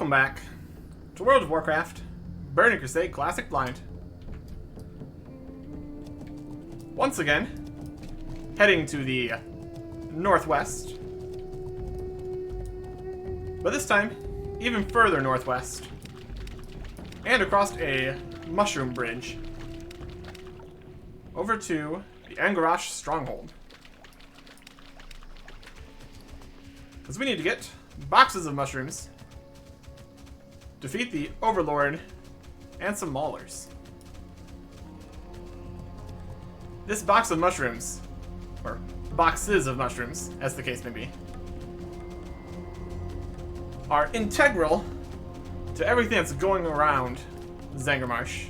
Welcome back to World of Warcraft, Burning Crusade Classic Blind. Once again, heading to the northwest, but this time, even further northwest, and across a mushroom bridge, over to the Anachronist stronghold. Because we need to get boxes of mushrooms, defeat the Overlord, and some Maulers. This box of mushrooms, or boxes of mushrooms, as the case may be, are integral to everything that's going around Zangarmarsh.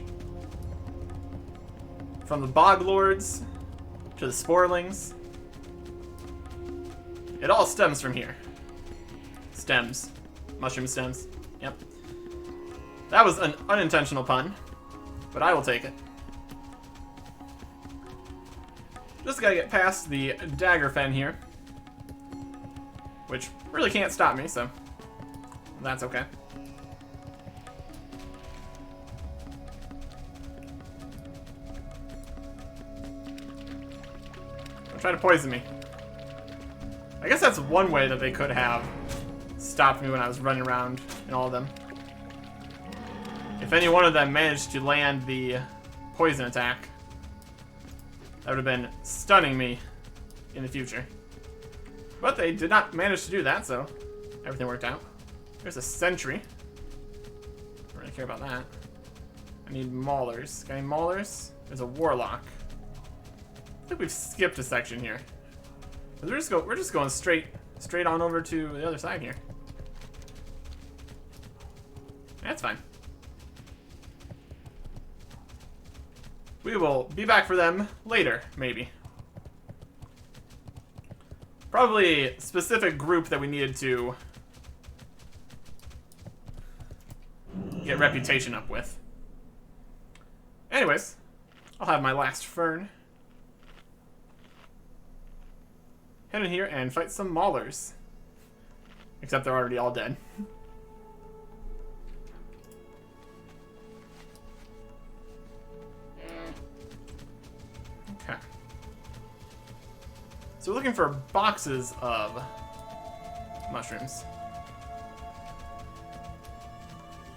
From the Bog Lords to the Sporelings. It all stems from here. Stems. Mushroom stems. Yep. That was an unintentional pun, but I will take it. Just gotta get past the dagger fen here, which really can't stop me, so that's okay. Don't try to poison me. I guess that's one way that they could have stopped me when I was running around in all of them. If any one of them managed to land the poison attack, that would have been stunning me in the future. But they did not manage to do that, so everything worked out. There's a sentry. Don't really care about that. I need Maulers. Got any Maulers? There's a Warlock. I think we've skipped a section here. We're just going straight on over to the other side here. That's fine. We will be back for them later, maybe. Probably a specific group that we needed to get reputation up with. Anyways, I'll have my last fern. Head in here and fight some Maulers. Except they're already all dead. Okay. So we're looking for boxes of mushrooms.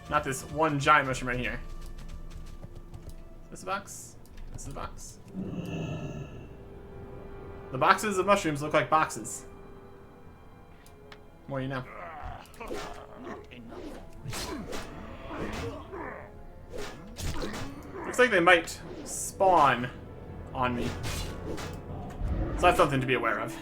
Not this one giant mushroom right here. This is a box? This is a box. The boxes of mushrooms look like boxes. More you know. Looks like they might spawn on me. So that's something to be aware of.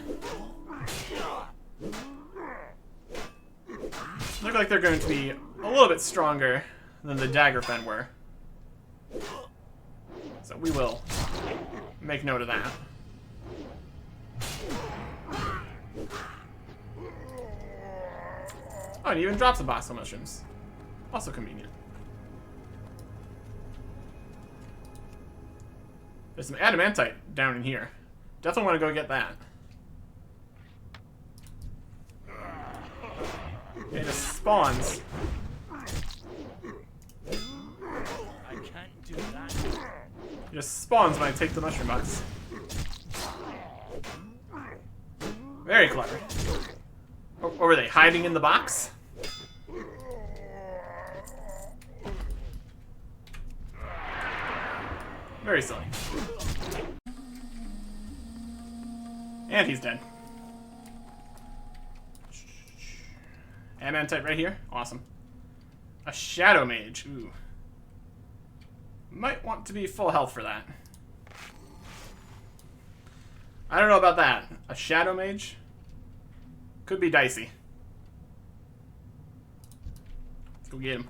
Look like they're going to be a little bit stronger than the dagger fen were. So we will make note of that. Oh, and it even drops a box of mushrooms. Also convenient. There's some adamantite down in here. Definitely want to go get that. It just spawns. I can't do that. It just spawns when I take the mushroom box. Very clever. Or were they hiding in the box? Very silly. And he's dead. Adamantite right here. Awesome. A Shadow Mage. Ooh. Might want to be full health for that. I don't know about that. A Shadow Mage? Could be dicey. Let's go get him.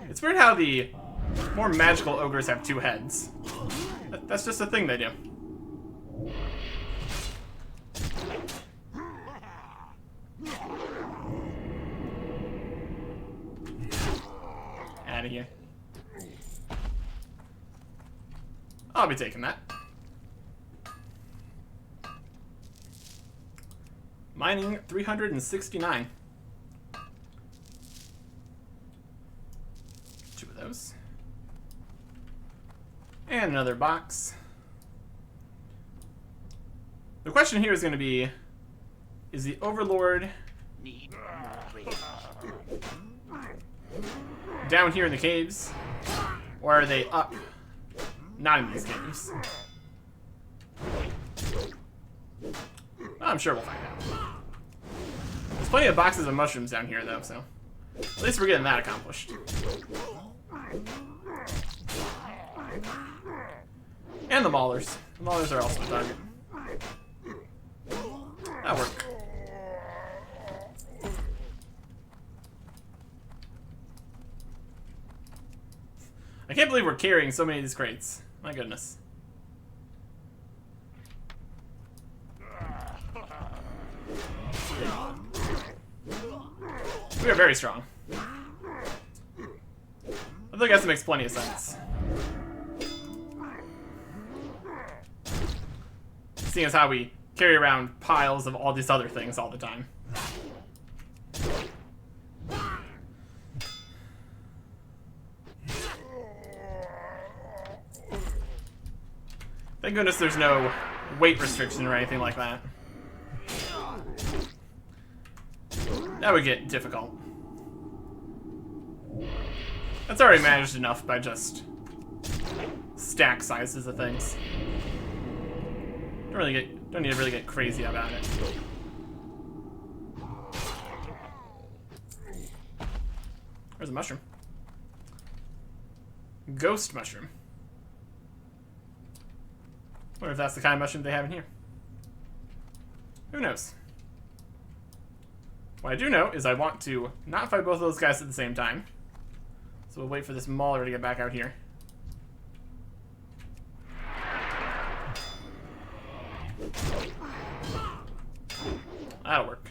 It's weird how the more magical ogres have two heads. That's just a thing they do. Out of here. I'll be taking that. Mining 369. 2 of those. And another box. The question here is going to be, is the Overlord Need more rage. down here in the caves? Or are they up, not in these caves? Well, I'm sure we'll find out. There's plenty of boxes of mushrooms down here, though, so at least we're getting that accomplished. And the maulers. The maulers are also a target. That'll work. I can't believe we're carrying so many of these crates. My goodness. We are very strong. I think that makes plenty of sense. Seeing as how we carry around piles of all these other things all the time. Thank goodness there's no weight restriction or anything like that. That would get difficult. That's already managed enough by just stack sizes of things. Don't need to really get crazy about it. Where's a mushroom? Ghost mushroom. Wonder if that's the kind of mushroom they have in here. Who knows? What I do know is I want to not fight both of those guys at the same time. So we'll wait for this mauler to get back out here. That'll work.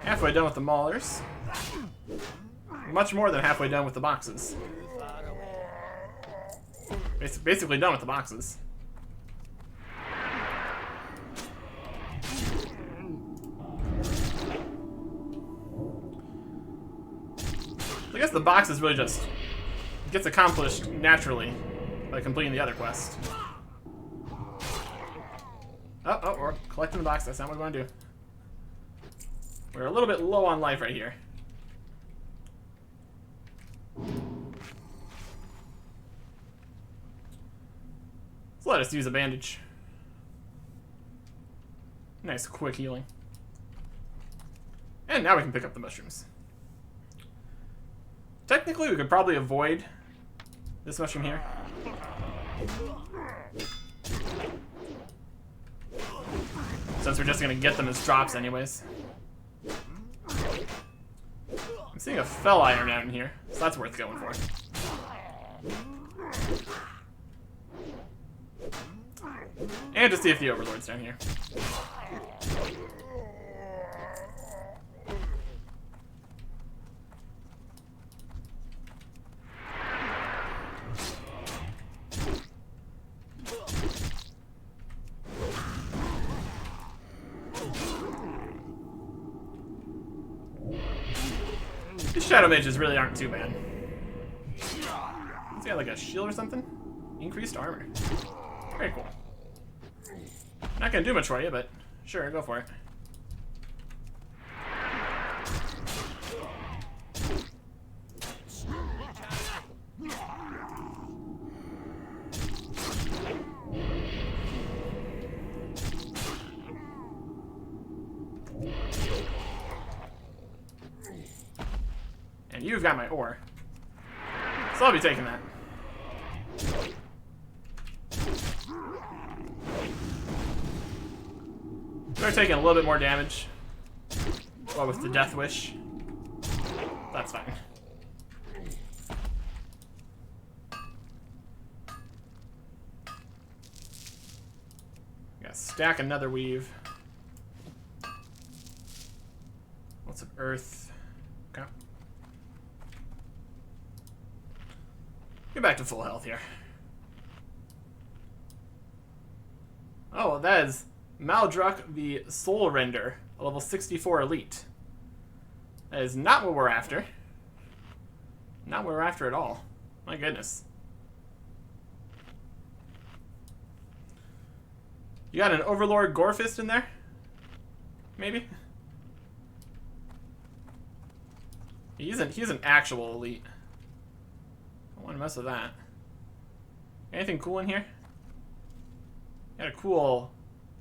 Halfway done with the maulers. Much more than halfway done with the boxes. Basically done with the boxes. I guess the box is really just gets accomplished naturally by completing the other quest. Oh, we're collecting the box. That's not what we want to do. We're a little bit low on life right here. Let's let us use a bandage. Nice, quick healing. And now we can pick up the mushrooms. Technically, we could probably avoid this mushroom here. Since we're just going to get them as drops anyways. I'm seeing a fell iron out in here, so that's worth going for. And to see if the Overlord's down here. These Shadow Mages really aren't too bad. He's got like a shield or something? Increased armor. Very cool. Not gonna do much for you, but sure, go for it. And you've got my ore. So I'll be taking that. We're taking a little bit more damage. Well, with the Death Wish. That's fine. Gotta stack another weave. Lots of earth. Okay. Get back to full health here. Oh, that is Maldruck the Soul Render, a level 64 elite. That is not what we're after. Not what we're after at all. My goodness. You got an Overlord Gorefist in there? Maybe? He's an actual elite. Don't want to mess with that. Anything cool in here? Got a cool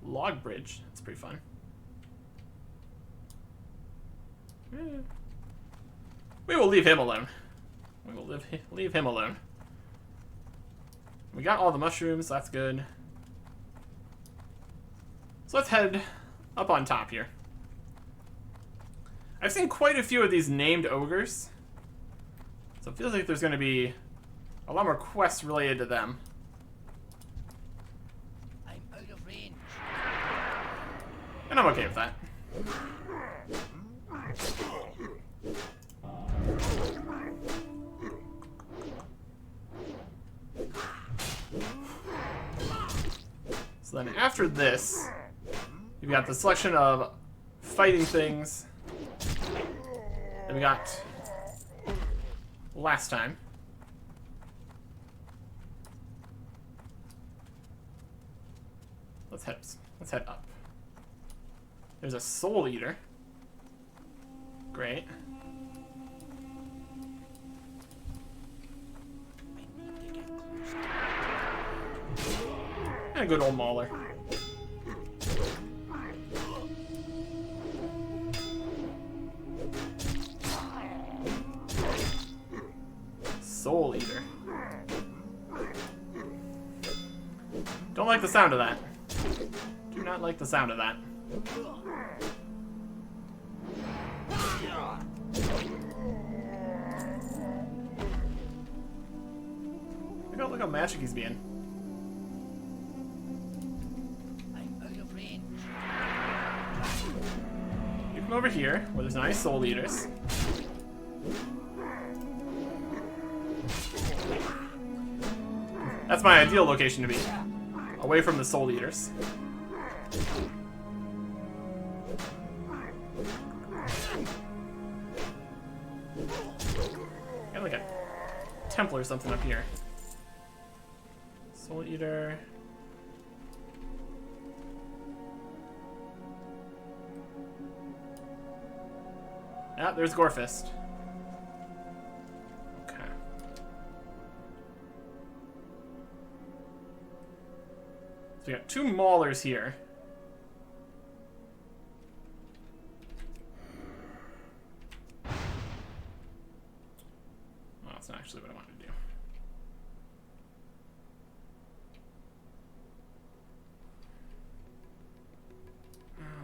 log bridge. That's pretty fun. We will leave him alone. We will leave him alone. We got all the mushrooms. That's good. So let's head up on top here. I've seen quite a few of these named ogres. So it feels like there's going to be a lot more quests related to them. I'm out of range. And I'm okay with that. So then after this, you've got the selection of fighting things that we got last time. Let's head up. There's a Soul Eater. Great. And a good old Mauler. Soul Eater. Don't like the sound of that. Do not like the sound of that. Look how magic he's being. I'm out of range. You come over here, where there's nice Soul Eaters. That's my ideal location to be. Away from the Soul Eaters. Got like a temple or something up here. Soul Eater. Ah, there's Gorefist. Okay. So we got two Maulers here. Well, that's not actually what I wanted to do.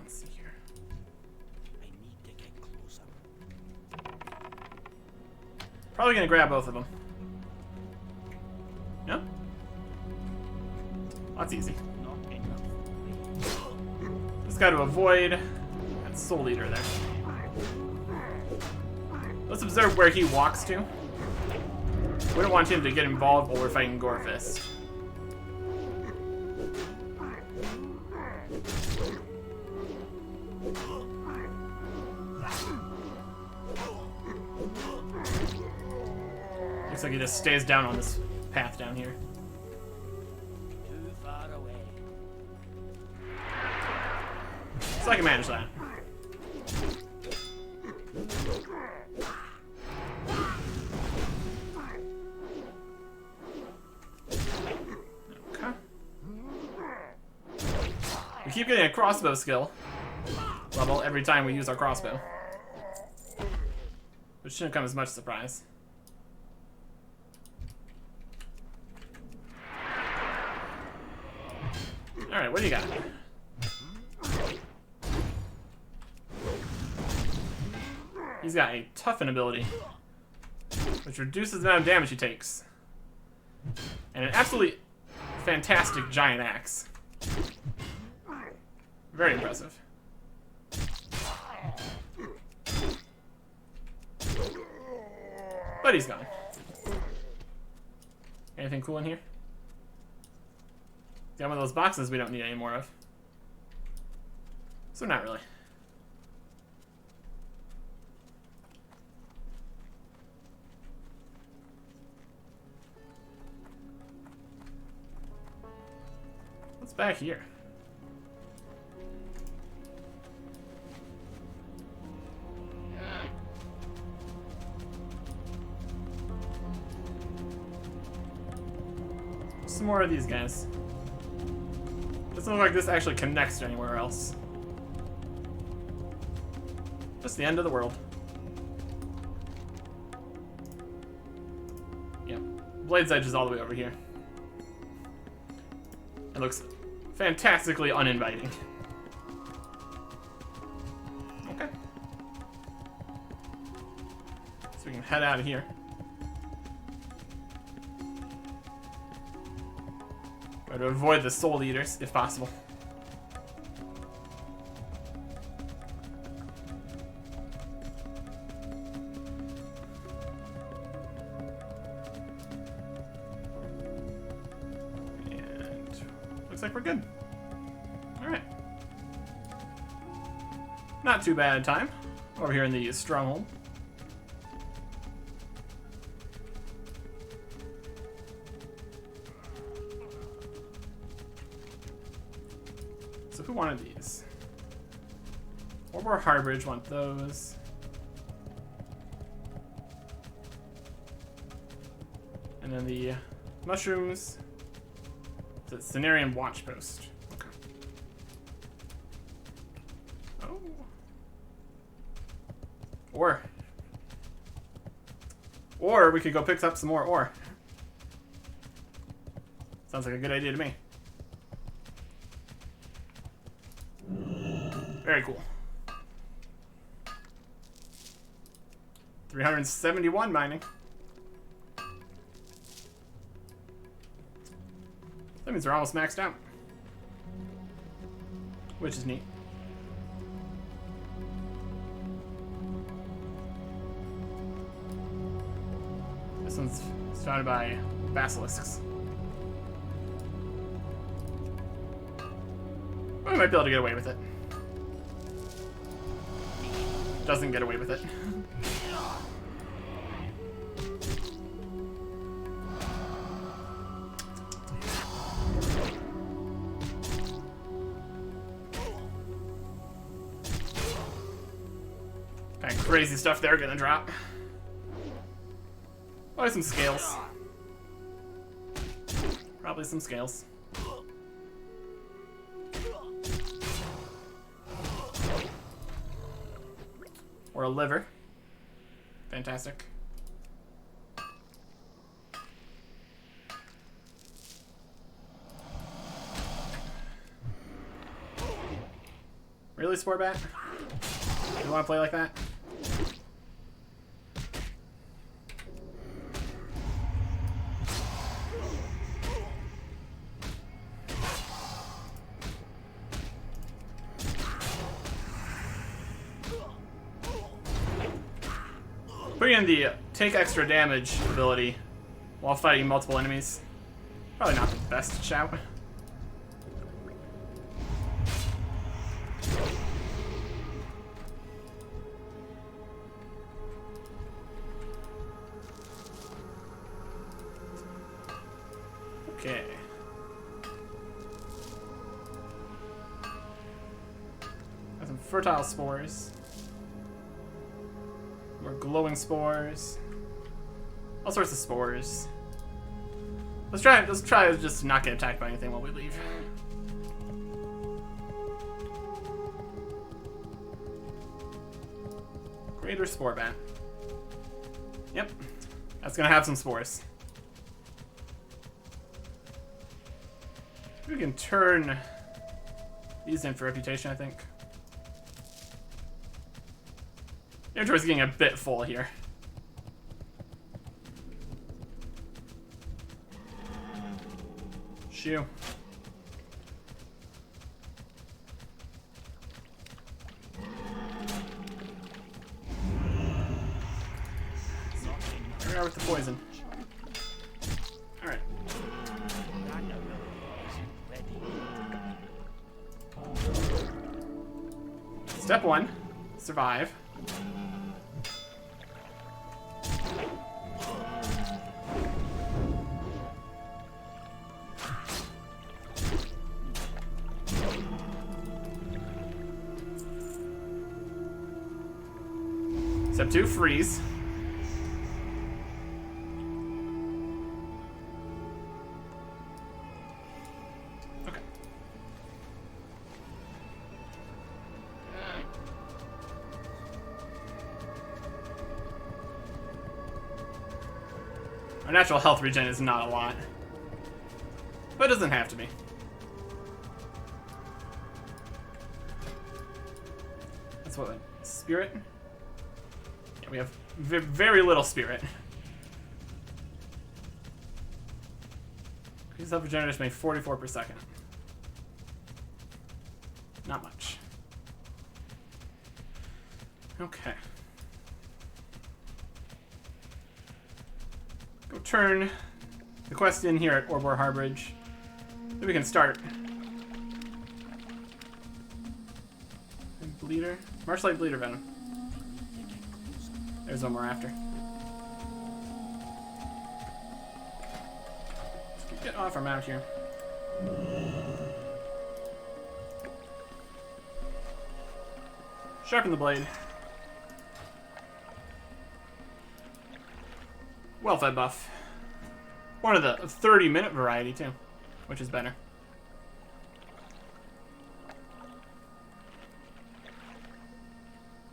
Let's see here. I need to get closer. Probably gonna grab both of them. No? That's easy. Not enough. Just got to avoid that Soul Eater there. Let's observe where he walks to. We don't want him to get involved while we're fighting Gorefist. Looks like he just stays down on this path down here. Too far away. So I can manage that. Okay. We keep getting a crossbow skill level every time we use our crossbow. Which shouldn't come as much surprise. Alright, what do you got? He's got a toughen ability, which reduces the amount of damage he takes. And an absolutely fantastic giant axe. Very impressive. But he's gone. Anything cool in here? Got one of those boxes we don't need any more of. So not really. What's back here? Some more of these guys. Doesn't look like this actually connects to anywhere else. Just the end of the world. Yep. Blade's Edge is all the way over here. It looks fantastically uninviting. Okay. So we can head out of here. Try to avoid the soul eaters if possible. Looks like we're good. Alright. Not too bad a time over here in the stronghold. So who wanted these? Or Harbridge want those. And then the mushrooms. The Cenarian Watch Post. Okay. Oh. Or we could go pick up some more ore. Sounds like a good idea to me. Very cool. 371 mining. That means they're almost maxed out. Which is neat. This one's surrounded by basilisks. We might be able to get away with it. Doesn't get away with it. Kind of crazy stuff they're gonna drop. Probably some scales. Probably some scales. Or a liver. Fantastic. Really, Sporebat? You want to play like that? Putting in the take extra damage ability while fighting multiple enemies. Probably not the best shout. Okay. Got some fertile spores. More glowing spores. All sorts of spores. Let's try just to not get attacked by anything while we leave. Greater spore bat. Yep. That's gonna have some spores. We can turn these in for reputation, I think. Inventory's getting a bit full here. Shoo. Here we are with the poison. Alright. Step 1, survive. Step 2, freeze. Okay. Our natural health regen is not a lot, but it doesn't have to be. That's what, spirit? Yeah, we have very little spirit. Increase health regeneration by 44 per second. Not much. Okay. Go turn the quest in here at Orbor Harbridge. Then we can start. And bleeder. Marshlight bleeder venom. There's one more after. Get off our mount here. Sharpen the blade. Well-fed buff. One of the 30-minute variety, too, which is better.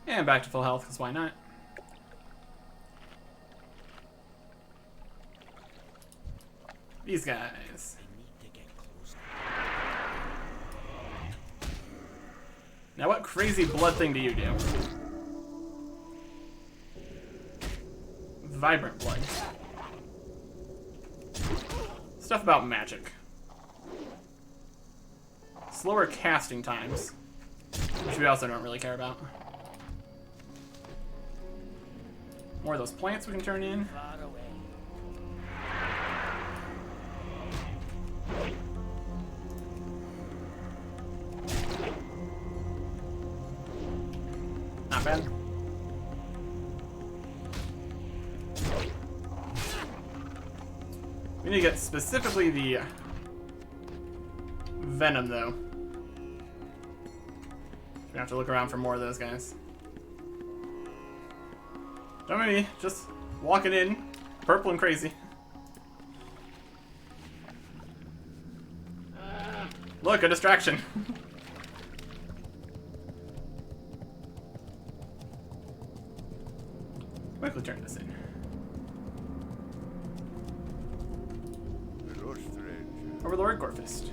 And back to full health, because why not? These guys. Now what crazy blood thing do you do? Vibrant blood. Stuff about magic. Slower casting times, which we also don't really care about. More of those plants we can turn in. Not bad. We need to get specifically the venom, though. We have to look around for more of those guys. Don't mind me, just walking in, purple and crazy. Look, a distraction. Quickly turn this in. Overlord Gorfist.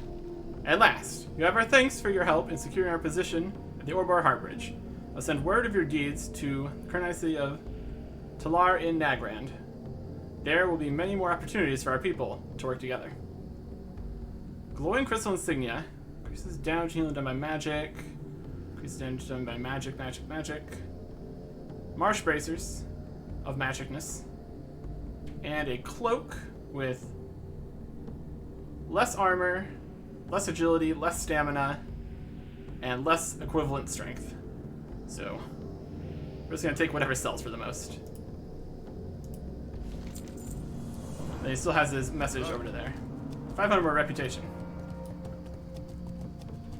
At last, you have our thanks for your help in securing our position at the Orbor Harbridge. I'll send word of your deeds to the current city of Talar in Nagrand. There will be many more opportunities for our people to work together. Glowing crystal insignia. Increases damage healing done by magic. Increases damage done by magic. Marsh bracers of magicness. And a cloak with less armor, less agility, less stamina, and less equivalent strength. So, we're just going to take whatever sells for the most. And he still has his message over to there. 500 more reputation.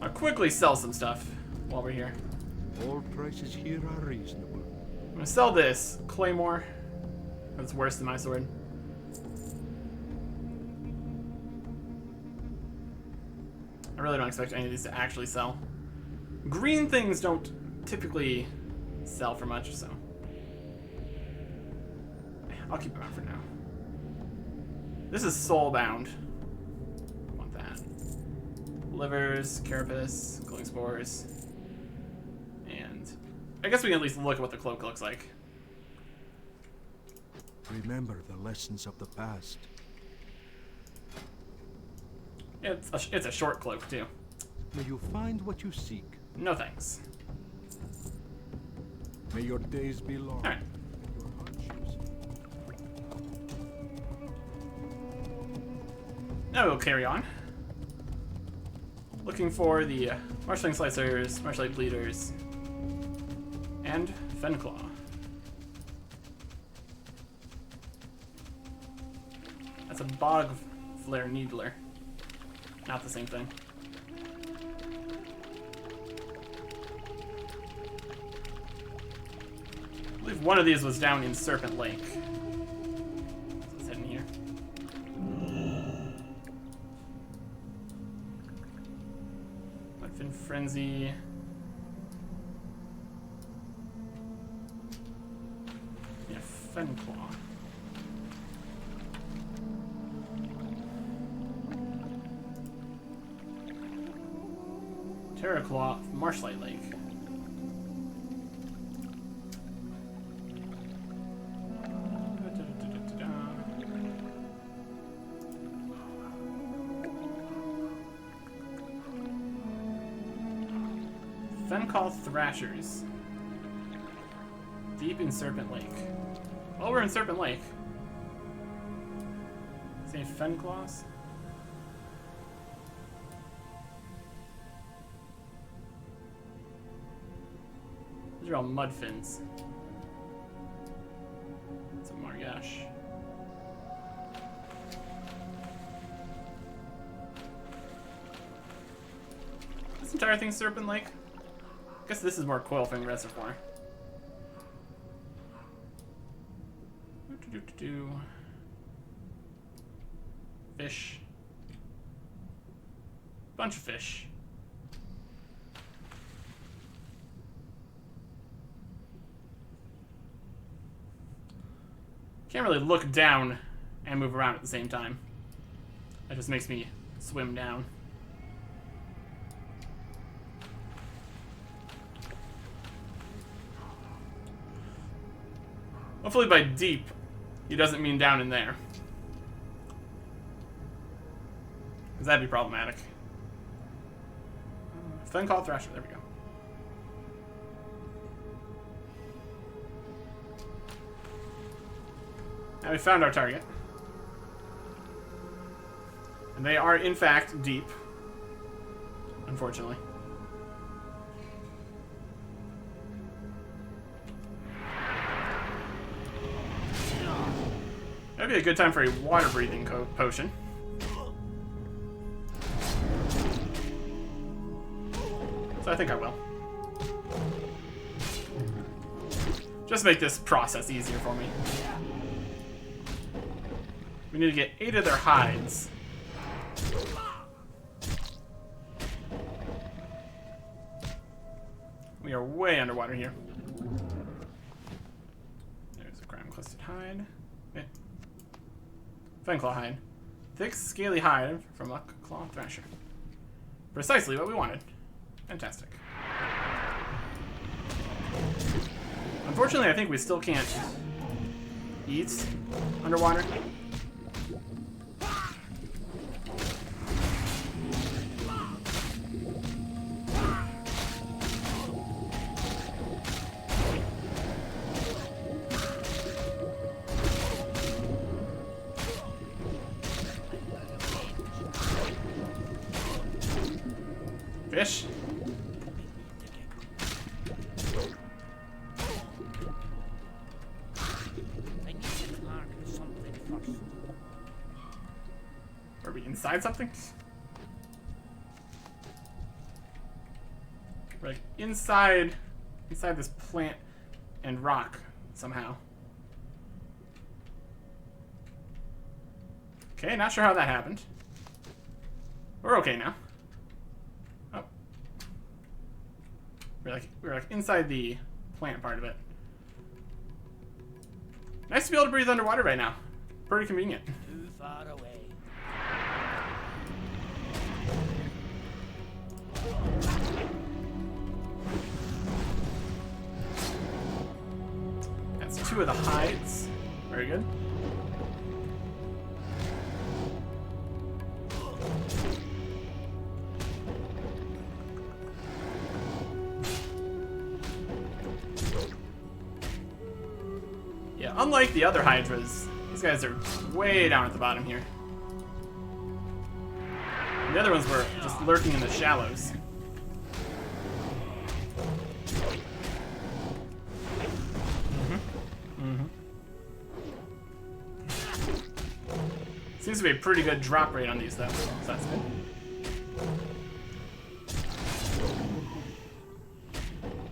I'll quickly sell some stuff while we're here. All prices here are reasonable. I'm going to sell this Claymore. That's worse than my sword. I really don't expect any of these to actually sell. Green things don't typically sell for much, so I'll keep them out for now. This is soulbound. Want that. Livers, carapace, glowing spores. And I guess we can at least look at what the cloak looks like. Remember the lessons of the past. It's a short cloak, too. May you find what you seek. No thanks. May your days be long. Alright. And your hardships. Now we'll carry on. Looking for the marshalling slicers, marshlight bleeders, And Fenclaw. That's a Bog Flare Needler. Not the same thing. I believe one of these was down in Serpent Lake. So let's head in here. Mudfin Frenzy. Yeah, Fenclaw. Terraclaw, Marshlight Lake. Fenclaw Thrashers. Deep in Serpent Lake. Well, we're in Serpent Lake. Say Fenclaws? These are all Mudfins. It's a Margash. This entire thing's Serpent Lake? I guess this is more Coilfang Reservoir. Fish. Bunch of fish. Can't really look down and move around at the same time. That just makes me swim down. Hopefully by deep, he doesn't mean down in there. Because that'd be problematic. Fenclaw Thrasher, there we go. Now we found our target. And they are, in fact, deep. Unfortunately. That'd be a good time for a water-breathing potion. So I think I will. Just make this process easier for me. We need to get 8 of their hides. We are way underwater here. There's a crime-clusted hide. Fenclaw hide. Thick, scaly hide from a claw thrasher. Precisely what we wanted. Fantastic. Unfortunately, I think we still can't eat underwater. Fish. I need to mark something first. Are we inside something? We're like inside this plant and rock somehow. Okay, not sure how that happened. We're okay now. Oh. We're like inside the plant part of it. Nice to be able to breathe underwater right now. Pretty convenient. Too far away. That's 2 of the hides. Very good. Yeah, unlike the other hydras, these guys are way down at the bottom here. The other ones were just lurking in the shallows. Seems to be a pretty good drop rate on these, though, so that's good.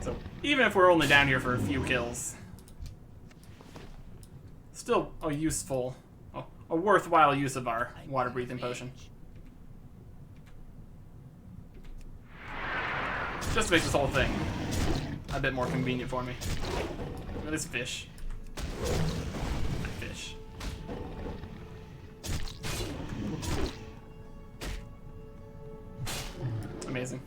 So, even if we're only down here for a few kills, still a useful, a worthwhile use of our water-breathing potion. Just to make this whole thing a bit more convenient for me. Look at this fish. Fish. Amazing.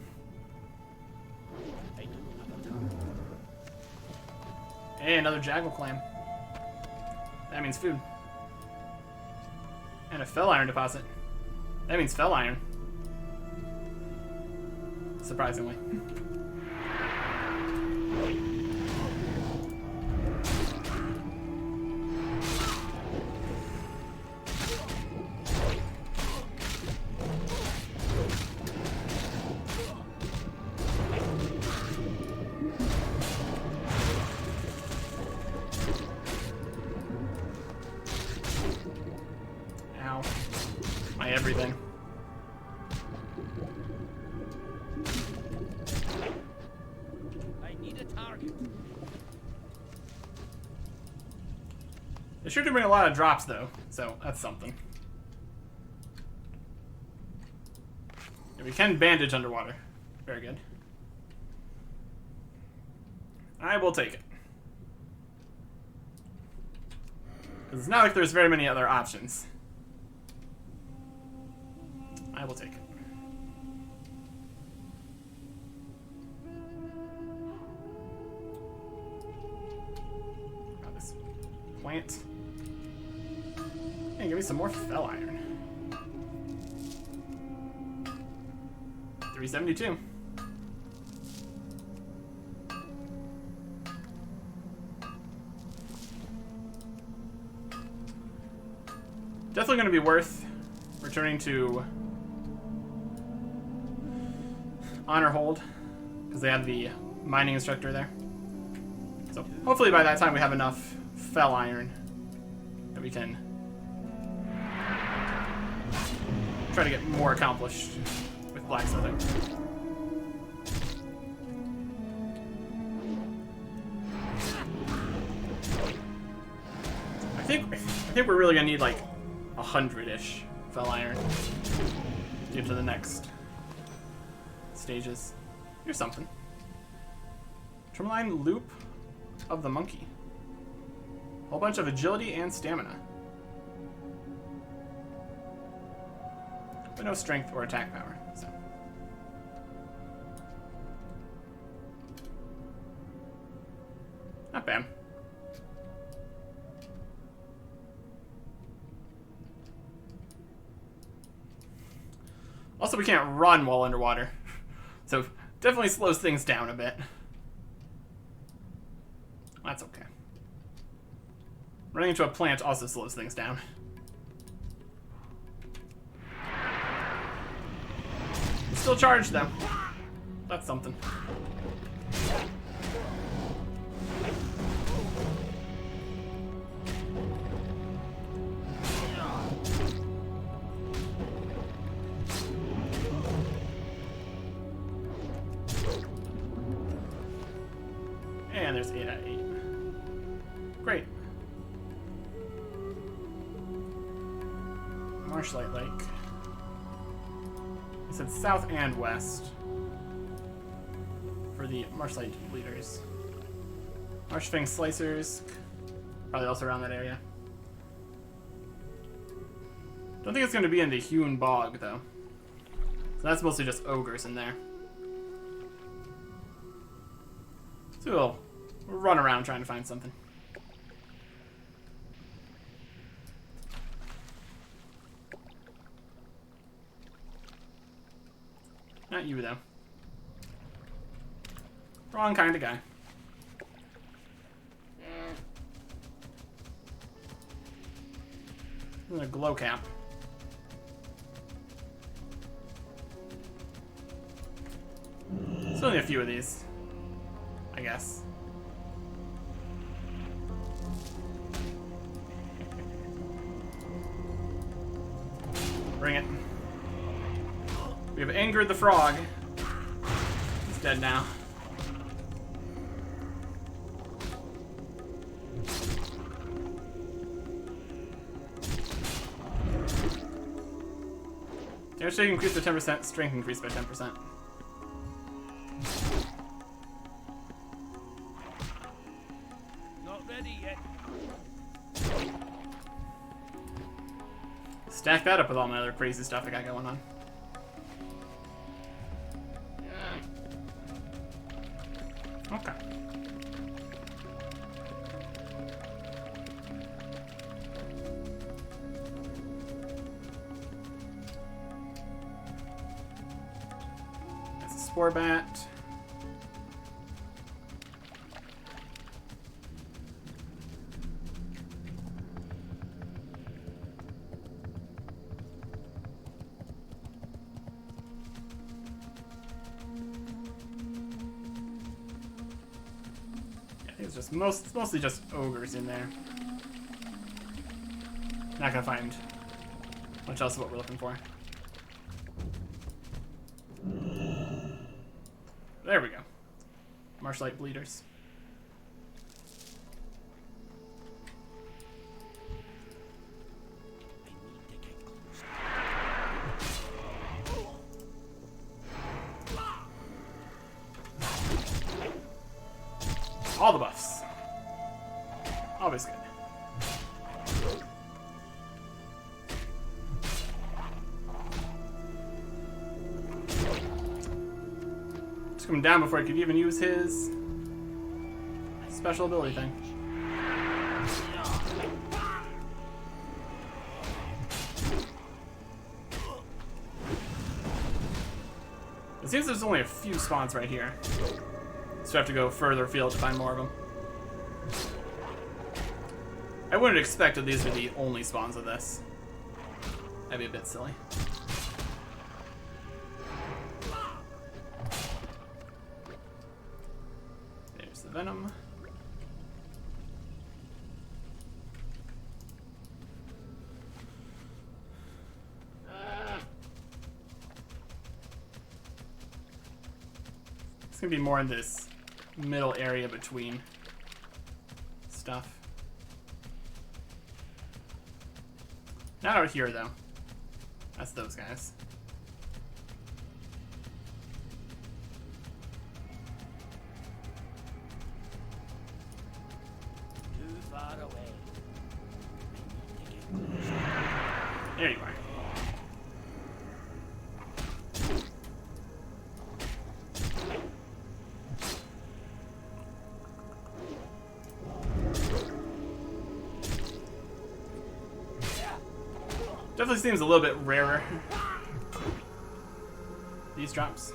Hey, another Jackal clam. That means food. And a fell iron deposit. That means fell iron. Surprisingly. Ow. My everything. They sure do bring a lot of drops, though, so that's something. Yeah, we can bandage underwater. Very good. I will take it. Because it's not like there's very many other options. I will take it. Got this plant. Hey, give me some more fell iron. 372. Definitely going to be worth returning to Honor Hold, because they have the mining instructor there. So hopefully by that time we have enough fell iron that we can try to get more accomplished with blacksmithing. I think we're really gonna need like 100-ish fell iron to get to the next stages. Here's something. Tourmaline loop of the monkey. Whole bunch of agility and stamina. But no strength or attack power, so. Not bad. Also, we can't run while underwater, so definitely slows things down a bit. That's okay. Running into a plant also slows things down. Still charged, though. That's something. And there's 8 out of 8. Great. Marshlight Lake. It said south and west for the Marshlight leaders. Marshfang Slicers, probably also around that area. Don't think it's going to be in the Hewn Bog, though. So that's mostly just ogres in there. So we'll run around trying to find something. Not you, though. Wrong kind of guy. A glow cap. There's only a few of these, I guess. Bring it. We have angered the frog. He's dead now. Damage taken increased by 10%, strength increased by 10%. Not ready yet. Stack that up with all my other crazy stuff I got going on. Okay. That's a spore bat. It's just mostly just ogres in there. Not gonna find much else of what we're looking for. There we go. Marshlight bleeders. All the buffs. Always good. Took him down before I could even use his special ability thing. It seems there's only a few spawns right here. So I have to go further afield to find more of them. I wouldn't expect that these are the only spawns of this. That'd be a bit silly. There's the venom. It's gonna be more in this middle area between stuff. Not out here though. That's those guys. Too far away. There you are. Definitely seems a little bit rarer. These drops.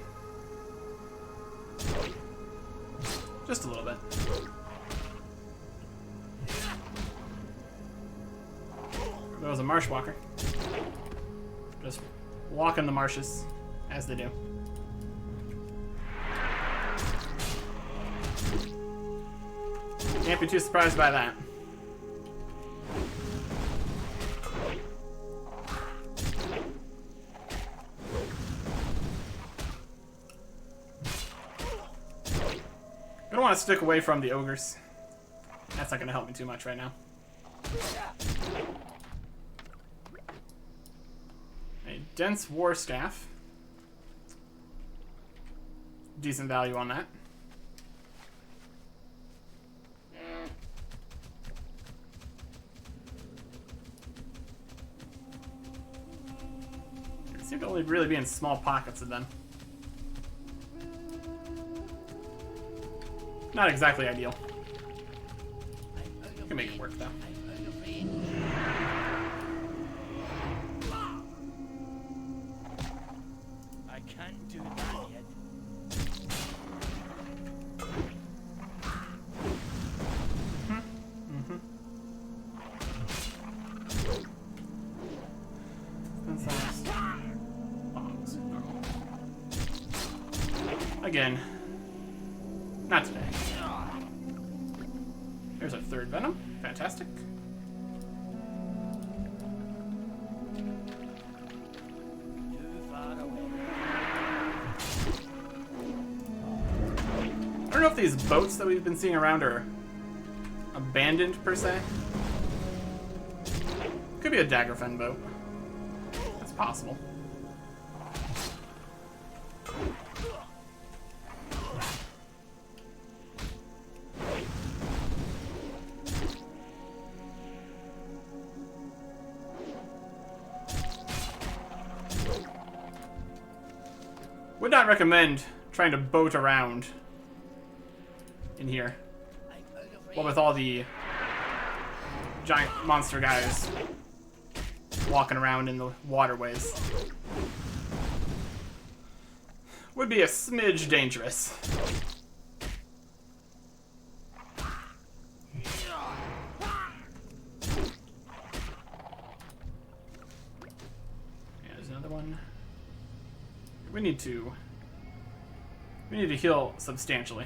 Just a little bit. There was a marsh walker. Just walking the marshes as they do. Can't be too surprised by that. I don't want to stick away from the ogres. That's not going to help me too much right now. A dense war staff. Decent value on that. It seems to only really be in small pockets of them. Not exactly ideal. You can make it work though. I can't do that yet. Again, not today. There's our third venom. Fantastic. know if these boats that we've been seeing around are abandoned, per se. Could be a Daggerfen boat. That's possible. Would not recommend trying to boat around in here. Well, with all the giant monster guys walking around in the waterways. Would be a smidge dangerous. Yeah, there's another one. We need to heal substantially.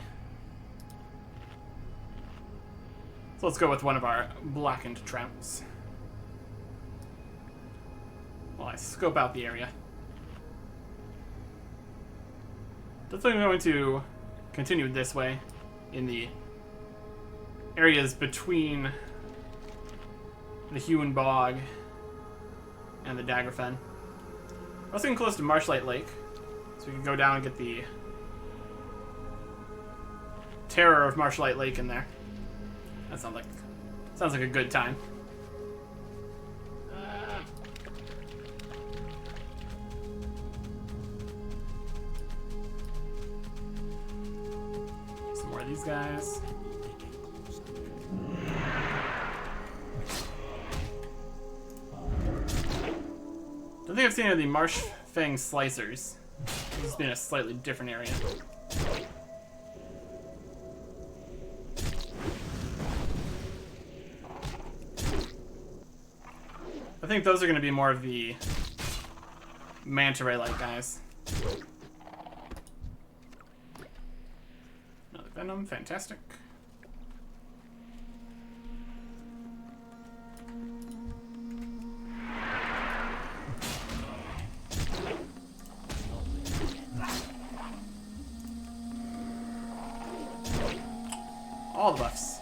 So let's go with one of our blackened trouts. While I scope out the area. Definitely going to continue this way in the areas between the Hewn Bog and the Daggerfen. We're also getting close to Marshlight Lake, so we can go down and get the Terror of Marshlight Lake in there. That sounds like a good time. Some more of these guys. Don't think I've seen any of the Marsh Fang Slicers. This has been a slightly different area. I think those are going to be more of the manta ray-like guys. Another venom, fantastic. All the buffs.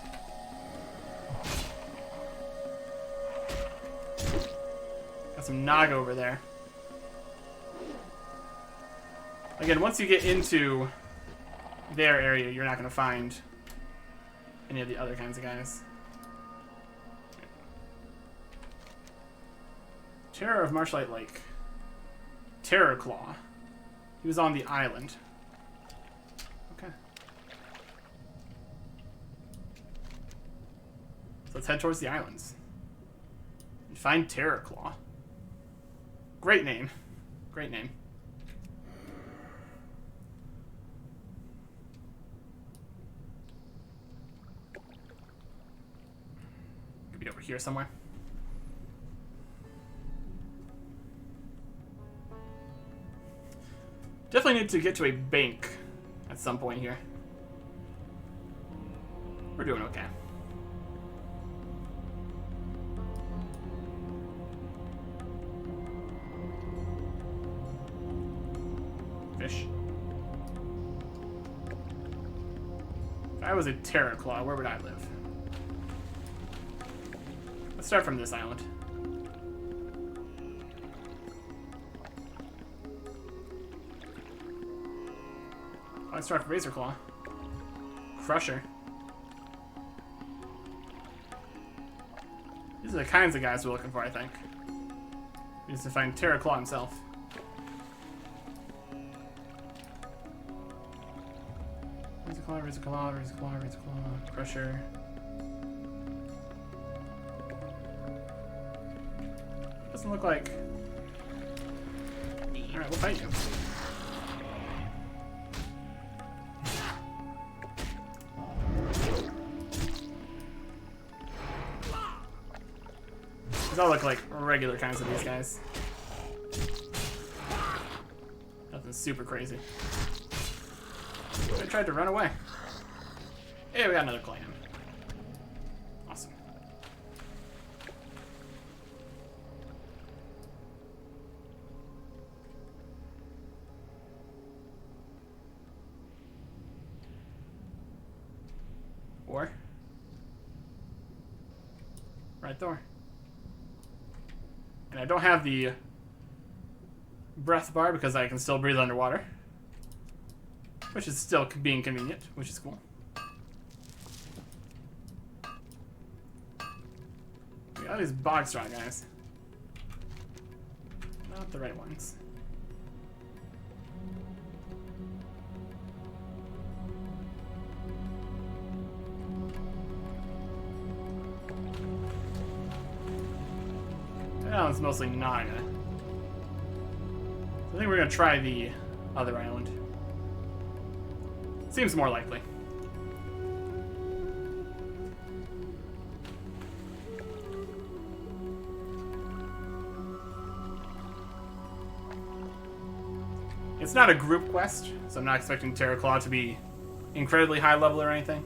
Some Nog over there. Again, once you get into their area, you're not going to find any of the other kinds of guys. Terror of Marshlight Lake. Terror Claw. He was on the island. Okay. So let's head towards the islands. And find Terror Claw. Great name. Great name. Could be over here somewhere. Definitely need to get to a bank at some point here. We're doing okay. Fish. If I was a Terror Claw, where would I live? Let's start from this island. Let's start from Razor Claw. Crusher. These are the kinds of guys we're looking for, I think. We need to find Terror Claw himself. Razor Claw, Razor Claw, Razor Claw, Razor Claw, Crusher. Doesn't look like... Alright, we'll fight you. These all look like regular kinds of these guys. Nothing super crazy. I tried to run away. Hey, we got another clan. Awesome. Or right there. And I don't have the breath bar because I can still breathe underwater, which is still being convenient, which is cool. We got these bog straw guys. Not the right ones. That one's mostly Naga. So I think we're gonna try the other island. Seems more likely. It's not a group quest, so I'm not expecting Terraclaw to be incredibly high level or anything.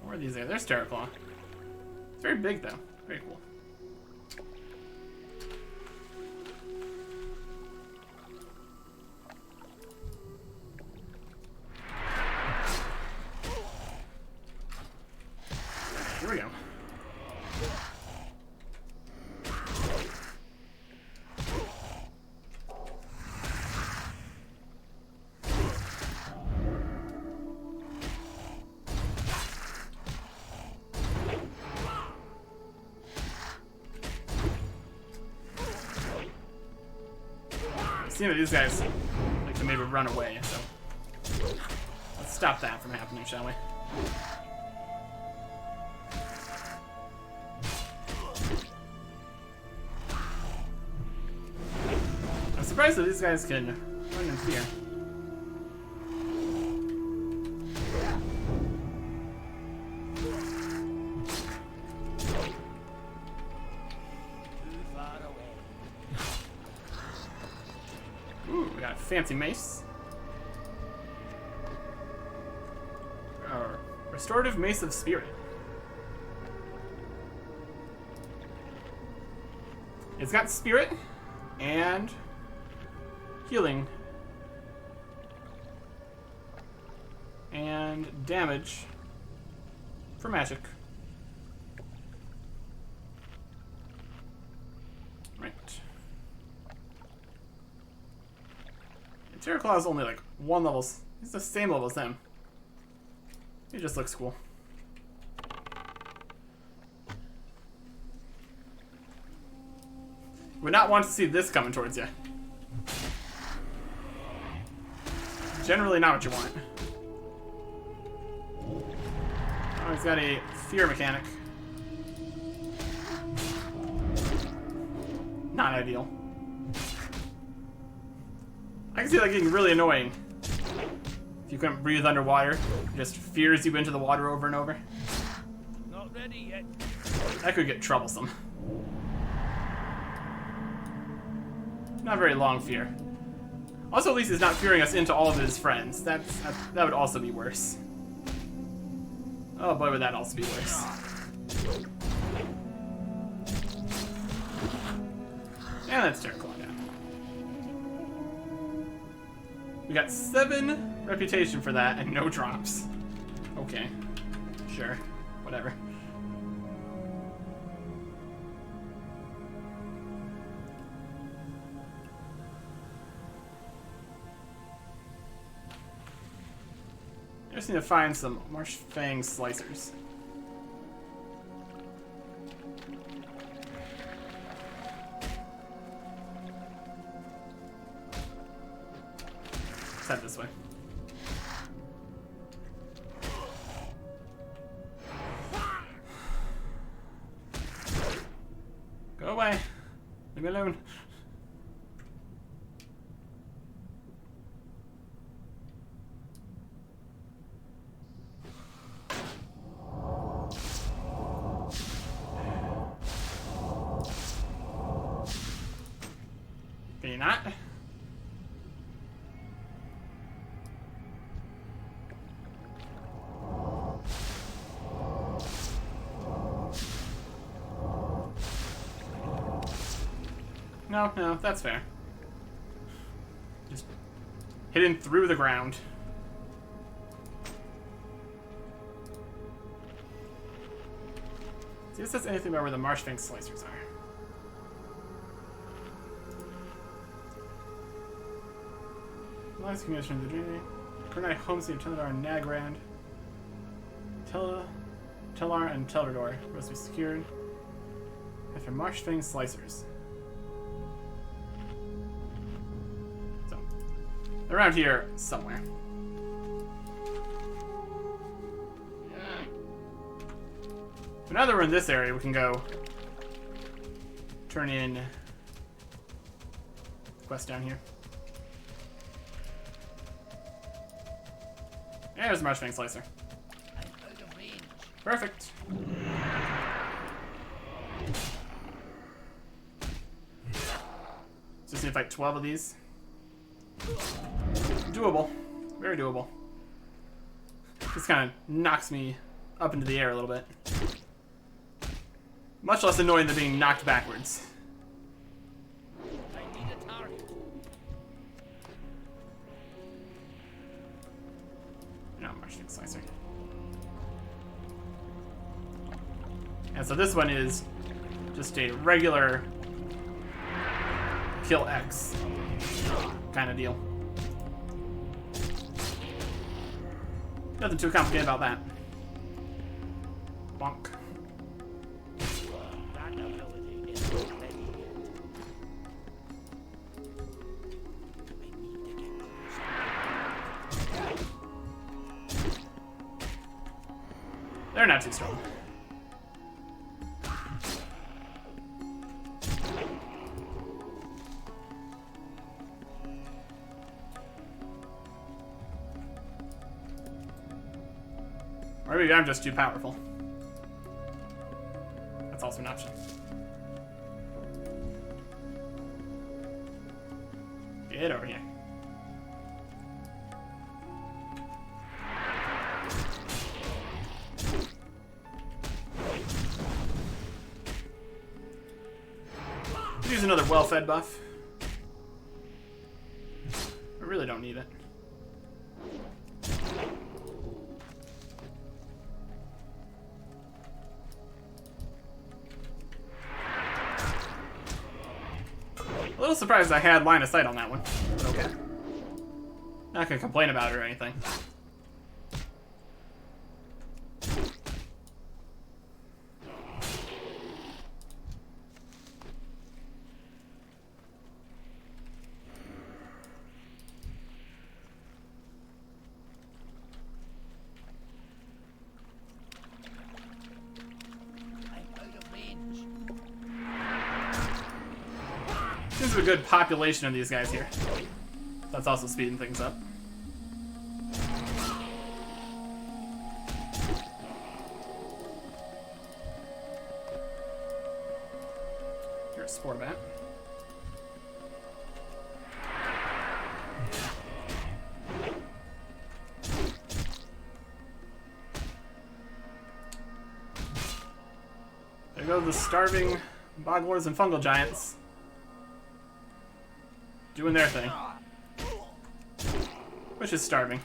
Where are these there? There's Terraclaw. It's very big though. Very cool. Here we go. It seems that these guys like to maybe run away, so let's stop that from happening, shall we? I'm surprised that these guys can run in fear. Ooh, we got a fancy mace. Restorative Mace of Spirit. It's got spirit and healing and damage for magic. Right. Terraclaw is only like one level. He's the same level as them. He just looks cool. Would not want to see this coming towards you. Generally not what you want. Oh, he's got a fear mechanic. Not ideal. I can see that getting really annoying. If you couldn't breathe underwater, it just fears you into the water over and over. Not ready yet. That could get troublesome. Not very long fear. Also, at least he's not fearing us into all of his friends. That would also be worse. Oh boy, would that also be worse. And that's Terraclaw down. We got 7 reputation for that and no drops. Okay. Sure. Whatever. I just need to find some Marsh Fang slicers. Let's head this way. Go away. Leave me alone. Can you not? No, that's fair. Just hidden through the ground. See if it says anything about where the Marshfang slicers are. Last commission of the journey. Kurnai homestead of Teladar and Nagrand. Telar and Telador must be secured. After Marshfang slicers. So, they're around here somewhere. But now that we're in this area, we can go turn in quest down here. Yeah, there's a Marshfang slicer. I'm out of range. Perfect. Just need to fight 12 of these. Doable. Very doable. This kind of knocks me up into the air a little bit. Much less annoying than being knocked backwards. I need a target. No, Marshfang slicer. And so this one is just a regular kill X kind of deal. Nothing too complicated about that. Bonk. That ability is not ready yet. I need to get closer. They're not too strong. Or maybe I'm just too powerful. That's also an option. Get over here. Use another well-fed buff. I really don't need it. A little surprised I had line of sight on that one. But okay. Not gonna complain about it or anything. I'm out of range. Seems to be a good population of these guys here. That's also speeding things up. Here's a spore bat. There go the starving boglords and fungal giants. Doing their thing. Which is starving.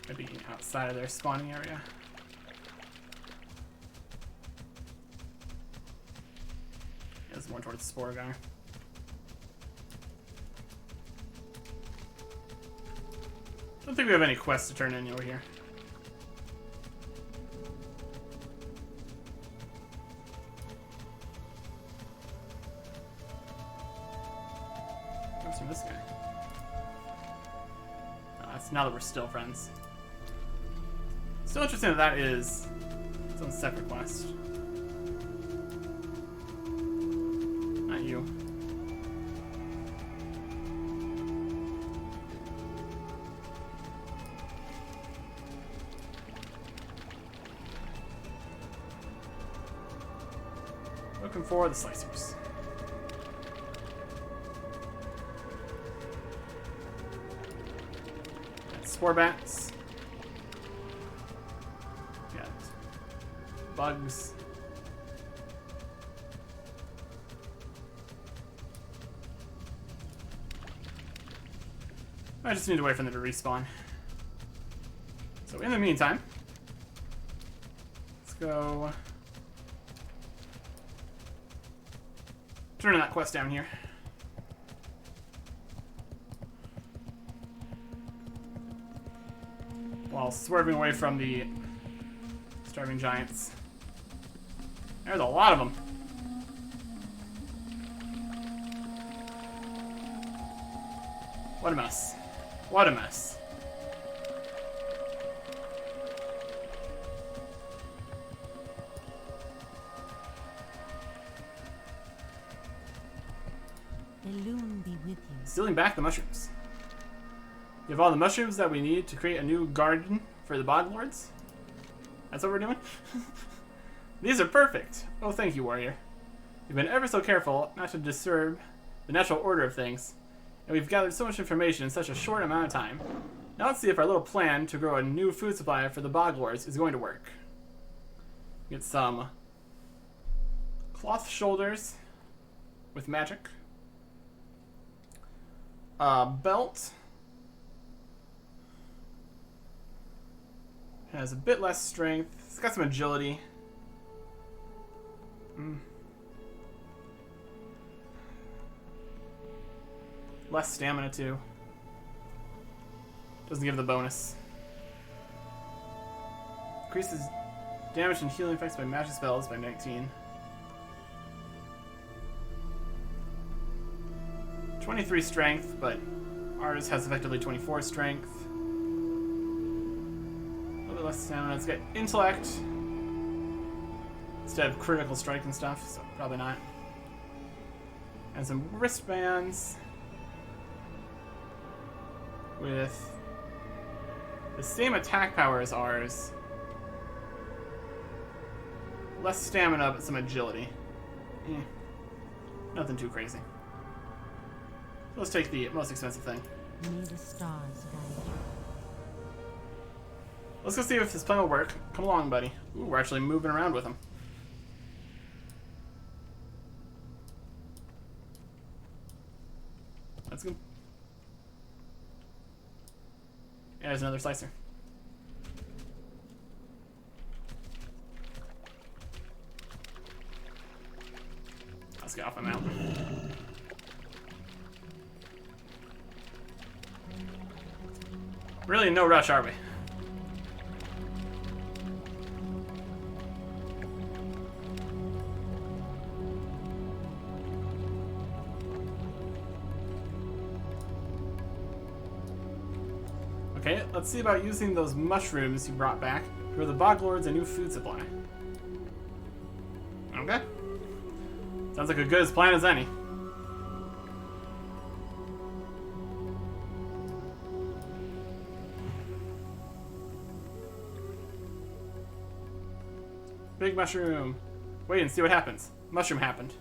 Maybe outside of their spawning area. It's more towards Spore Guy. Don't think we have any quests to turn in over here. What's from this guy? Oh, that's now that we're still friends. Still interesting that is its own separate quest. Not you. Looking for the slicers. And spore bats. bugs. I just need to wait for them to respawn. So in the meantime, let's go turn that quest down here. While swerving away from the starving giants. There's a lot of them. What a mess. What a mess. The loon be with you. Stealing back the mushrooms. You have all the mushrooms that we need to create a new garden for the bog lords? That's what we're doing? These are perfect. Oh, thank you, warrior. You've been ever so careful not to disturb the natural order of things. And we've gathered so much information in such a short amount of time. Now let's see if our little plan to grow a new food supply for the bog lords is going to work. Get some cloth shoulders with magic. Belt. Has a bit less strength. It's got some agility. Less stamina too. Doesn't give the bonus. Increases damage and healing effects by magic spells by 19. 23 strength, but ours has effectively 24 strength. A little bit less stamina. Let's get intellect instead of critical strike and stuff, so probably not. And some wristbands with the same attack power as ours. Less stamina, but some agility. Nothing too crazy. Let's take the most expensive thing. May the stars guide you. Let's go see if this plan will work. Come along, buddy. Ooh, we're actually moving around with him. Let's go. Yeah, there's another slicer. Let's get off my mount. Really, no rush, are we? Okay, let's see about using those mushrooms you brought back to grow the bog lords a new food supply. Okay. Sounds like a good plan as any. Big mushroom. Wait and see what happens. Mushroom happened.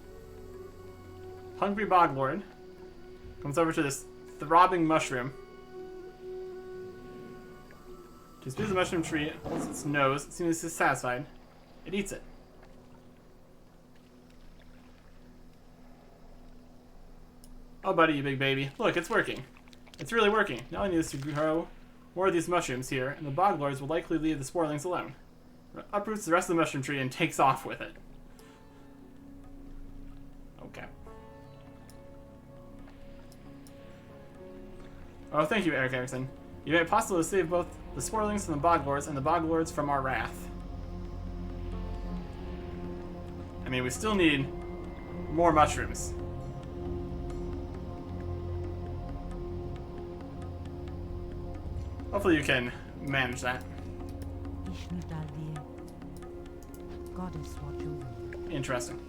Hungry bog lord comes over to this throbbing mushroom. She spews the mushroom tree, holds its nose, seems dissatisfied. It eats it. Oh, buddy, you big baby. Look, it's working. It's really working. Now I need us to grow more of these mushrooms here, and the bog lords will likely leave the sporelings alone. Uproots the rest of the mushroom tree and takes off with it. Okay. Oh, thank you, Eric Erickson. You made it possible to save both the sporelings from the bog lords and the bog lords from our wrath. I mean, we still need more mushrooms. Hopefully you can manage that. Vishnu Daldir. Goddess watch over you. Interesting.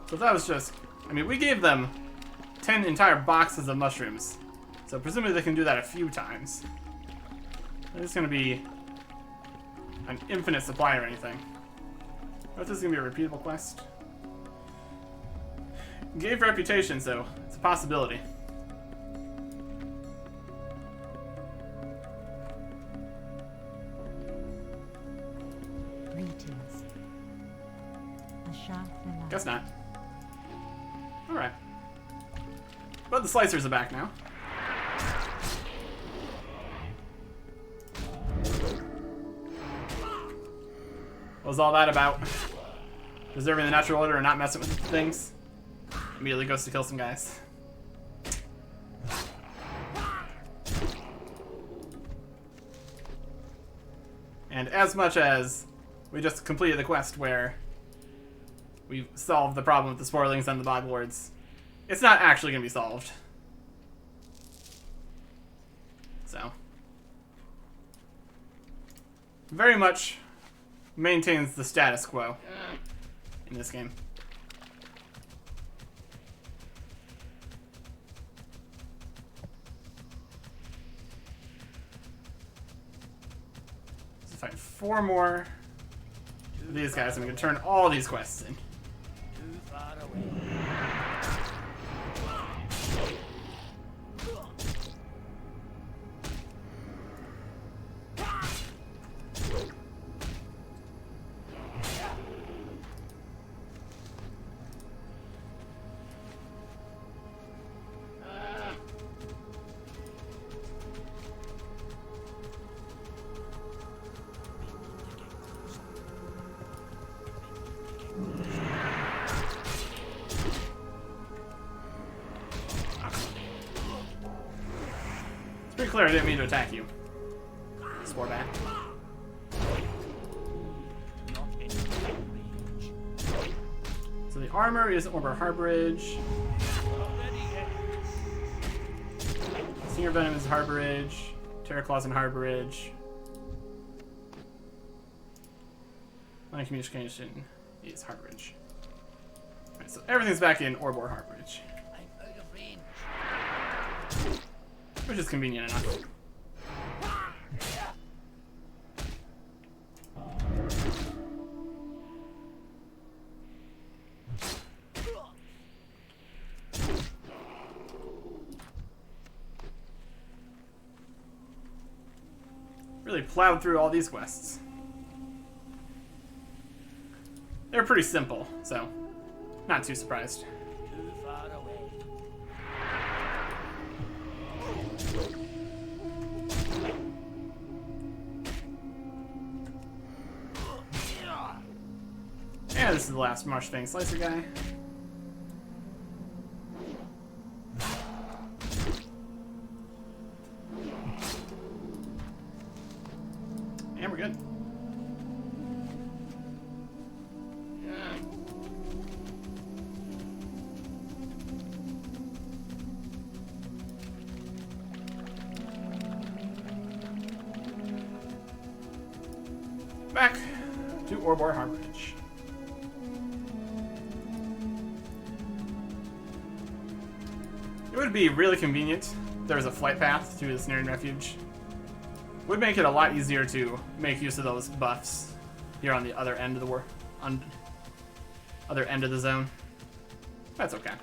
So that was just... I mean, we gave them 10 entire boxes of mushrooms. So presumably they can do that a few times. It's going to be an infinite supply or anything. What if this is going to be a repeatable quest? Gave reputation, so it's a possibility. Guess not. Alright. But the slicers are back now. What was all that about? Preserving the natural order and not messing with things? Immediately goes to kill some guys. And as much as we just completed the quest where we solved the problem with the Sporlings and the Bog Lords, it's not actually going to be solved. So. Very much maintains the status quo in this game. Let's fight 4 more of these guys, and we can turn all these quests in. Too far away. Pretty clear I didn't mean to attack you. Spore back. Not in range. So the armor is Orber Harborage. Already hit. Senior Venom is Harborage. Terraclaws and Harborage. Line of Communication is Harborage. Alright, so everything's back in Orbor Harborage. I'm out of range. Which is convenient enough. Really plowed through all these quests. They're pretty simple, so not too surprised. Too far away. Yeah, this is the last Marsh Fang Slicer guy. And we're good. Back to Orbor Harborage. It would be really convenient if there was a flight path through the Snared Refuge. Would make it a lot easier to make use of those buffs here on the other end of the other end of the zone. That's okay.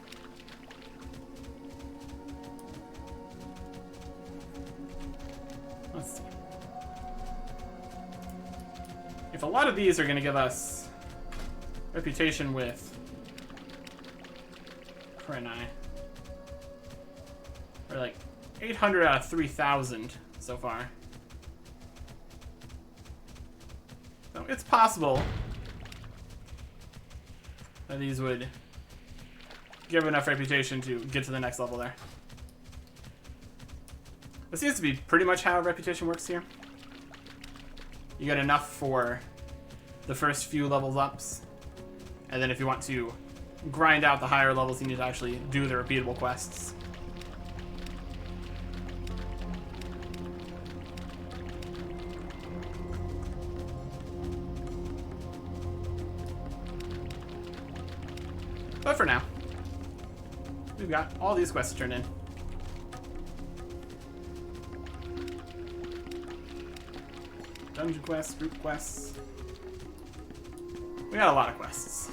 Let's see. If a lot of these are going to give us reputation with Krenai, or like 800 out of 3,000 so far. So it's possible that these would give enough reputation to get to the next level there. This seems to be pretty much how reputation works here. You get enough for the first few levels ups, and then if you want to grind out the higher levels, you need to actually do the repeatable quests. But for now, we've got all these quests turned in. Dungeon quests, group quests. We got a lot of quests.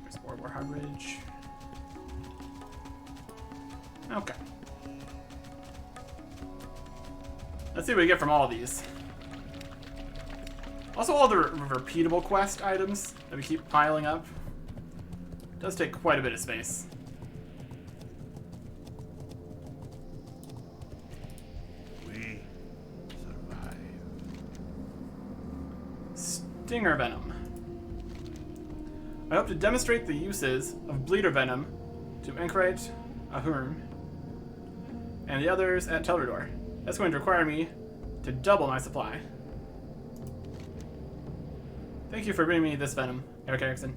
There's Orbor Harborage. Okay. Let's see what we get from all of these. Also, all the repeatable quest items that we keep piling up does take quite a bit of space. We survive. Stinger Venom. I hope to demonstrate the uses of Bleeder Venom to Anchorite, Ahurm, and the others at Teldor. That's going to require me to double my supply. Thank you for bringing me this venom, Eric Erickson.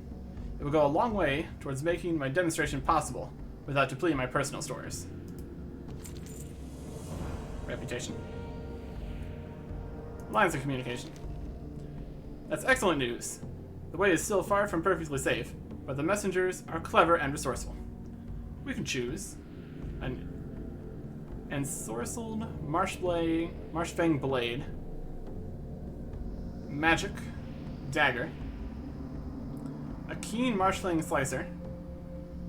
It will go a long way towards making my demonstration possible without depleting my personal stores. Reputation. Lines of communication. That's excellent news. The way is still far from perfectly safe, but the messengers are clever and resourceful. We can choose an ensorcelled Marshfang blade, magic dagger, a keen Marshfang slicer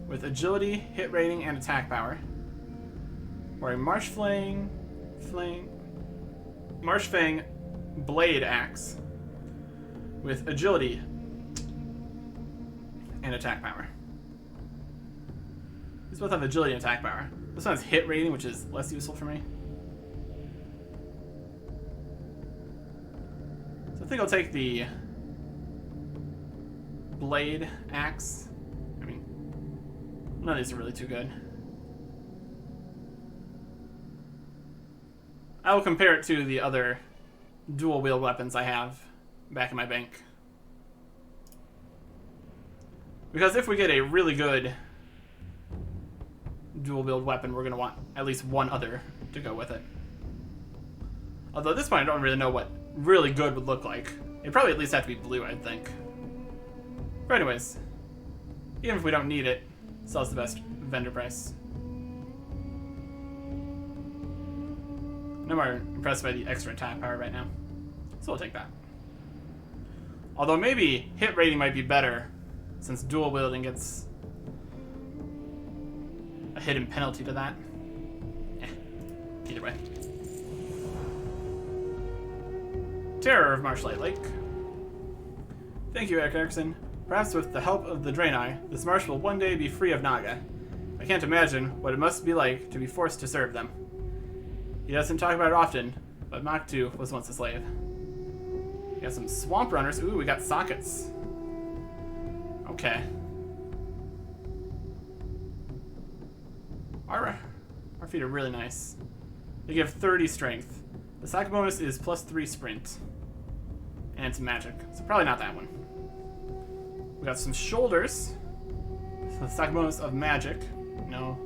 with agility, hit rating, and attack power, or a Marshfang blade axe with agility and attack power. These both have agility and attack power. This one has hit rating, which is less useful for me. So I think I'll take the blade axe. I mean, none of these are really too good. I will compare it to the other dual wield weapons I have back in my bank. Because if we get a really good dual wield weapon, we're going to want at least one other to go with it. Although at this point I don't really know what really good would look like. It'd probably at least have to be blue, I'd think. But anyways, even if we don't need it, it sells the best vendor price. No more impressed by the extra attack power right now, so we'll take that. Although maybe hit rating might be better, since dual wielding gets a hidden penalty to that. Either way. Terror of Marshlight Lake. Thank you, Eric Erickson. Perhaps with the help of the Draenei, this marsh will one day be free of Naga. I can't imagine what it must be like to be forced to serve them. He doesn't talk about it often, but Maktu was once a slave. We got some swamp runners. Ooh, we got sockets. Okay. Our feet are really nice. They give 30 strength. The socket bonus is +3 sprint. And it's magic, so probably not that one. We got some shoulders. So the socket bonus of magic. No.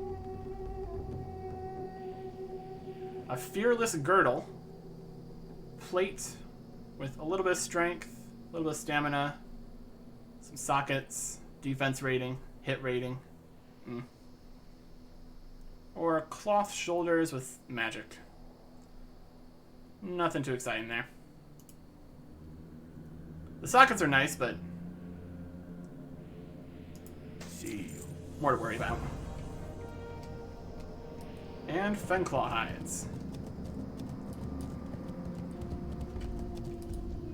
A fearless girdle. Plate with a little bit of strength, a little bit of stamina, some sockets, defense rating, hit rating. Or cloth shoulders with magic. Nothing too exciting there. The sockets are nice, but more to worry about. And Fenclaw hides.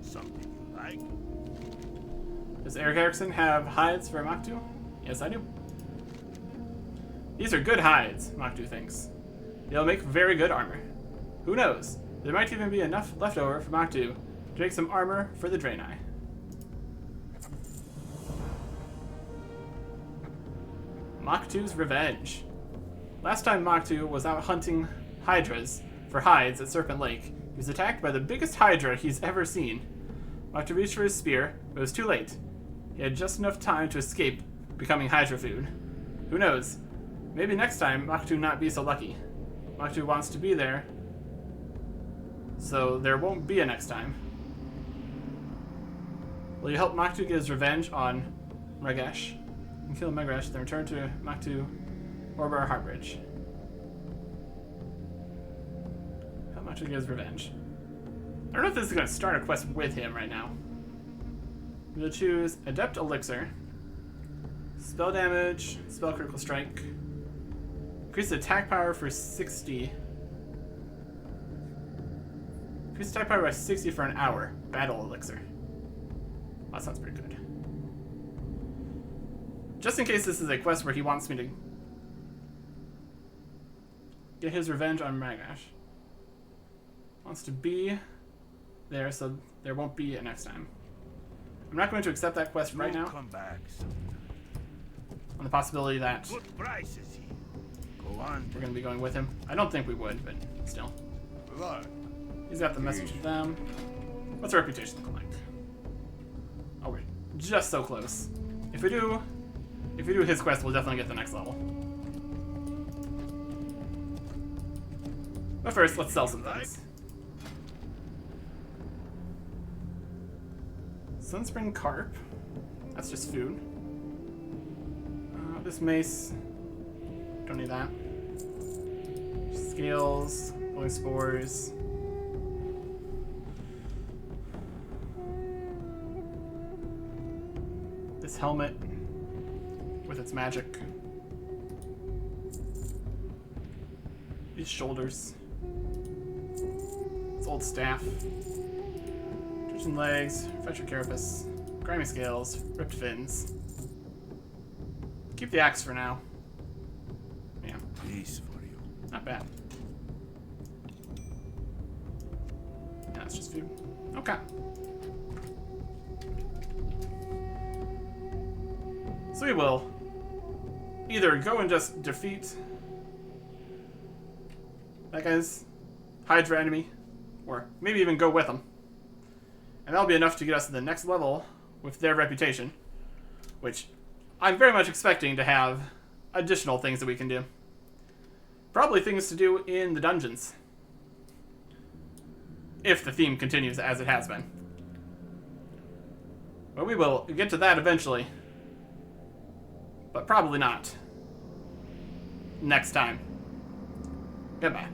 Something you like? Does Eric Erickson have hides for Maktu? Yes, I do. These are good hides, Maktu thinks. They'll make very good armor. Who knows? There might even be enough left over for Maktu to make some armor for the Draenei. Maktu's revenge. Last time Maktu was out hunting hydras for hides at Serpent Lake, he was attacked by the biggest hydra he's ever seen. Maktu reached for his spear, but it was too late. He had just enough time to escape becoming hydra food. Who knows? Maybe next time Maktu not be so lucky. Maktu wants to be there, so there won't be a next time. Will you help Maktu get his revenge on Mregesh? And kill Mregesh, then return to Maktu Orbar Heartbridge. Help Maktu get his revenge. I don't know if this is going to start a quest with him right now. We'll choose Adept Elixir, Spell Damage, Spell Critical Strike, increase the attack power for 60. Increase attack power by 60 for an hour. Battle elixir. That sounds pretty good. Just in case this is a quest where he wants me to get his revenge on Magash. Wants to be there, so there won't be a next time. I'm not going to accept that quest right now. Come back. On the possibility that Good prices here. Go on. we're going to be going with him. I don't think we would, but still. Look. He's got the message with them. What's our reputation look like? Oh, we're just so close. If we do his quest, we'll definitely get the next level. But first, let's sell some things. Sunspring Carp. That's just food. This mace. Don't need that. Scales. Glowing spores. This helmet. With its magic. These shoulders. This old staff. Twitching legs, fractured carapace, grimy scales, ripped fins. Keep the axe for now. Yeah, Peace for you. not bad. Yeah, that's just food. Okay. So we will either go and just defeat that guy's Hydra enemy, or maybe even go with him. And that'll be enough to get us to the next level with their reputation, which I'm very much expecting to have additional things that we can do. Probably things to do in the dungeons. If the theme continues as it has been. But we will get to that eventually. But probably not. Next time. Goodbye.